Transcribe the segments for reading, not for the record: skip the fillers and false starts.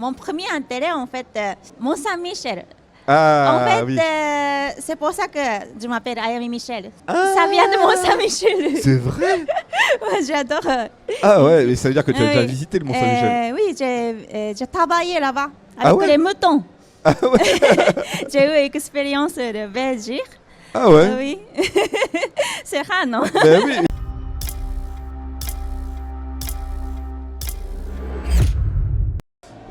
mon premier intérêt, en fait, Mont-Saint-Michel. Ah, En fait, oui. c'est pour ça que je m'appelle Ayami Michel. Ah. Ça vient de Mont-Saint-Michel. C'est vrai? Ouais, j'adore. Ah ouais, mais ça veut dire que tu as déjà Oui. visité le Mont-Saint-Michel. Oui, j'ai travaillé là-bas avec ouais? les moutons. Ah ouais? J'ai eu expérience de Belgique. Ah ouais? Oui. C'est rare, non? Ben oui.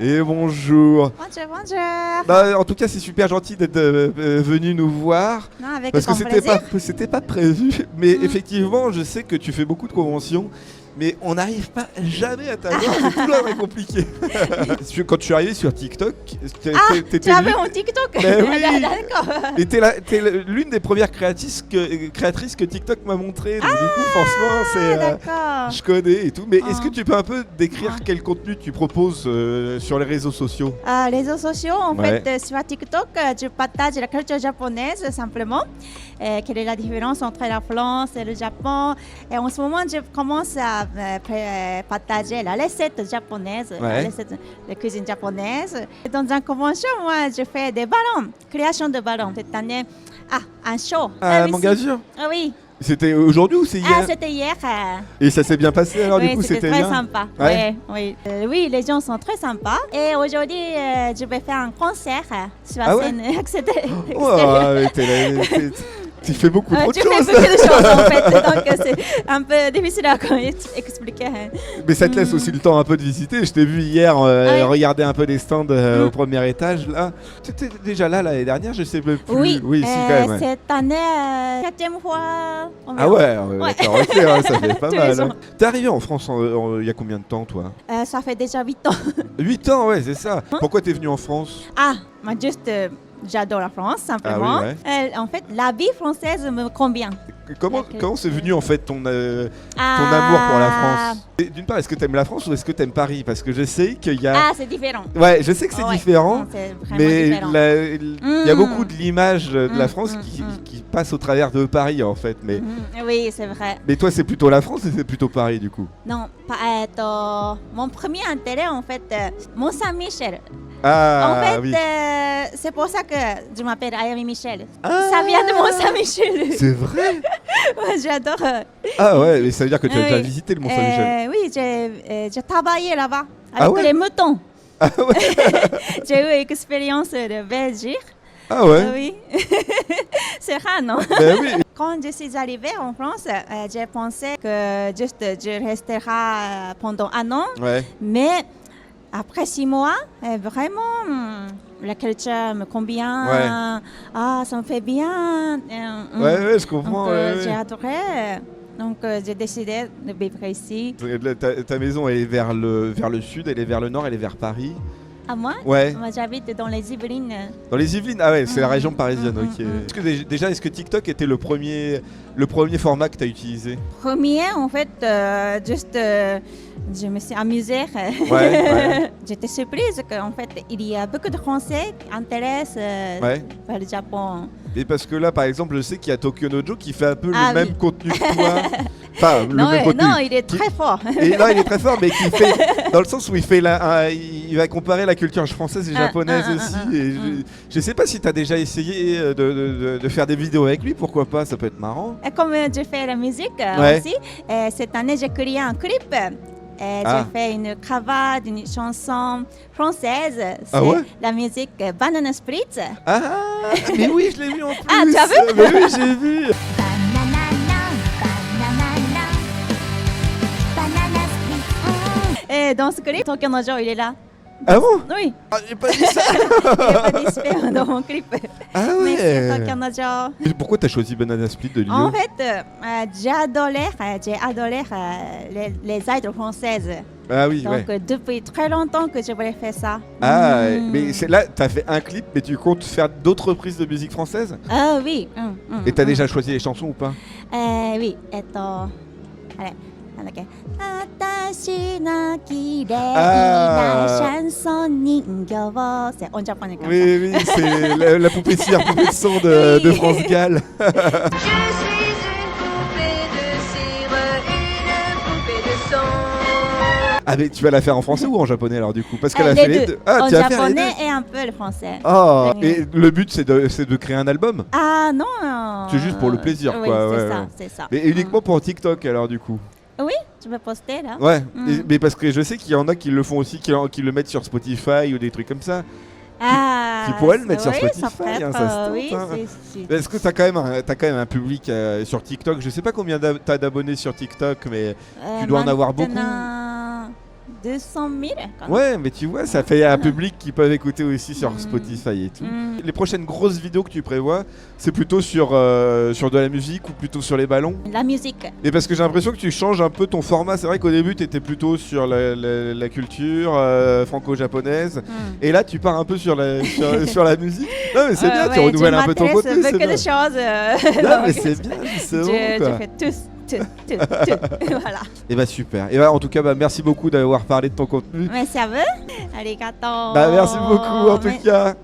Et bonjour. Bonjour, bonjour. Bah, en tout cas, c'est super gentil d'être venu nous voir. Non, avec Parce que grand plaisir. c'était pas prévu. Mais effectivement, je sais que tu fais beaucoup de conventions. Mais on n'arrive pas jamais à t'avoir, c'est toujours très compliqué. Quand je suis arrivé sur TikTok, Tu avais mon TikTok. Ben oui. D'accord. Et t'es l'une des premières créatrices que TikTok m'a montré. Donc du coup, franchement, c'est, D'accord. je connais et tout. Mais est-ce que Ah. tu peux un peu décrire quel contenu tu proposes sur les réseaux sociaux? Les réseaux sociaux, en Ouais. fait, sur TikTok, je partage la culture japonaise simplement. Quelle est la différence entre la France et le Japon? Et en ce moment, je commence à partager la recette japonaise, Ouais. la recette de cuisine japonaise. Et dans une convention, moi, je fais des ballons, création de ballons. Cette année, un show. Ah, oui, Mangasure? Ah oui. C'était aujourd'hui ou c'est hier? C'était hier. Et ça s'est bien passé alors Oui, du coup c'était c'était très bien? sympa. Ouais. Oui, oui, les gens sont très sympas. Et aujourd'hui, je vais faire un concert sur la Ah ouais? scène extérieure. Oh, tu fais beaucoup trop de Tu fais choses. beaucoup de choses en fait, donc c'est un peu difficile à expliquer. Mais ça te laisse aussi le temps un peu de visiter. Je t'ai vu hier Ouais. regarder un peu des stands au premier étage là. Tu étais déjà là l'année dernière, je sais plus. Oui, si quand même. Ouais. cette année, 4e fois. Ah ouais, Ouais. d'accord, ok, ouais, ça fait pas Tous mal. les Hein. jours. T'es arrivé en France il y a combien de temps toi? Ça fait déjà 8 ans. 8 ans, ouais, c'est ça. Pourquoi t'es venu en France? Moi juste, j'adore la France simplement. Ah oui, En fait, la vie française me convient. Comment c'est venu en fait ton amour pour la France? Et d'une part, est-ce que t'aimes la France ou est-ce que t'aimes Paris? Parce que je sais qu'il y a... C'est différent. Ouais, je sais que c'est Ouais. différent. Non, c'est vraiment Mais différent. il y a beaucoup de l'image de la France qui qui passe au travers de Paris en fait. Oui, c'est vrai. Mais toi, c'est plutôt la France ou c'est plutôt Paris du coup? Non, mon premier intérêt, en fait, Mont-Saint-Michel. Ah En fait, oui. c'est pour ça que je m'appelle Ayami Michel. Ah. Ça vient de Mont-Saint-Michel. C'est vrai? Ouais, j'adore. Ah ouais, mais ça veut dire que tu as déjà Oui. visité le Mont-Saint-Michel. Oui, j'ai travaillé là-bas avec ouais? les moutons. Ah ouais? J'ai eu expérience de Belgique. Ah ouais? Oui. C'est rare, non? Ben oui. Quand je suis arrivée en France, j'ai pensé que juste je resterai pendant un an. Ouais. Mais après 6 mois, vraiment, la culture me convient. Ça me fait bien. Ouais, je comprends. Donc, ouais, j'ai ouais. adoré. Donc, j'ai décidé de vivre ici. Ta maison, elle est vers le sud, elle est vers le nord, elle est vers Paris. À moi, Ouais. moi j'habite dans les Yvelines. Dans les Yvelines? Ah ouais, c'est la région parisienne, ok. mm. Est-ce que TikTok était le premier format que tu as utilisé? Premier, en fait, je me suis amusée. Ouais. J'étais surprise qu'en fait, il y a beaucoup de Français qui intéressent par le Japon. Et parce que là, par exemple, je sais qu'il y a Tokyo Nojo qui fait un peu le Ah même oui. contenu que toi. Enfin, le même contenu. Non, il est très fort. Et là, il est très fort, mais qui fait dans le sens où il fait il va comparer la culture française et japonaise aussi. Et je sais pas si tu as déjà essayé de faire des vidéos avec lui, pourquoi pas, ça peut être marrant. Et comme je fais la musique Ouais. aussi, cette année j'ai créé un clip. J'ai fait une cover d'une chanson française. C'est Ah ouais? la musique Banana Spritz. Ah, mais oui, je l'ai vu en plus. Ah, tu as vu? Mais oui, j'ai vu. Et dans ce clip, Tokyo Nojo, il est là. Ah bon? Oui, Ah, j'ai pas dit ça. il n'est pas disparu dans mon clip. Ah Mais c'est ouais. Tokyo Nojo. Et pourquoi t'as choisi Banana Split de Lyon? En fait, j'ai adoré les idoles françaises. Ah oui, Donc, ouais. depuis très longtemps que je voulais faire ça. Ah, mais là, t'as fait un clip, mais tu comptes faire d'autres reprises de musique française? Ah oui. Et t'as déjà choisi les chansons ou pas? Oui, allez, なんだっけ私の綺麗なシャンソン人形 c'est en japonais comme ça. Oui, c'est la poupée cire, poupée de son de France Gall. Je suis une poupée de cire, une poupée de son. Ah mais tu vas la faire en français ou en japonais alors du coup? Parce qu'elle a Les fait les deux. deux. Ah, En tu vas faire les deux. japonais et un peu le français. Ah, Oui. et le but c'est de créer un album? Ah non. C'est juste pour le plaisir, oui, quoi, c'est ouais, ça, ouais. c'est ça. Mais uniquement pour TikTok alors du coup? Oui, je vais poster là. Ouais, Mm. mais parce que je sais qu'il y en a qui le font aussi, qui le mettent sur Spotify ou des trucs comme ça. Ah, tu pourrais le mettre sur oui, Spotify, ça peut être, hein, ça se tente, oui, hein. c'est- Est-ce que t'as quand même un public sur TikTok? Je sais pas combien t'as d'abonnés sur TikTok, mais tu dois en avoir beaucoup. Maintenant, 200 000 quand même. Ouais, mais tu vois, ça fait un public qui peuvent écouter aussi sur Mm. Spotify et tout. Mm. Les prochaines grosses vidéos que tu prévois, c'est plutôt sur de la musique ou plutôt sur les ballons? La musique. Et parce que j'ai l'impression que tu changes un peu ton format. C'est vrai qu'au début, tu étais plutôt sur la culture franco-japonaise. Mm. Et là, tu pars un peu sur sur la musique. Non, mais c'est bien, tu ouais, renouvelles je un peu ton m'intéresse côté. C'est beaucoup bien. de choses. Non, mais donc, c'est bien, justement. je quoi. fais tout. Voilà. Et bah super. Et bah en tout cas, merci beaucoup d'avoir parlé de ton contenu. Merci à vous. Arigato. Bah merci beaucoup en tout Mais- cas.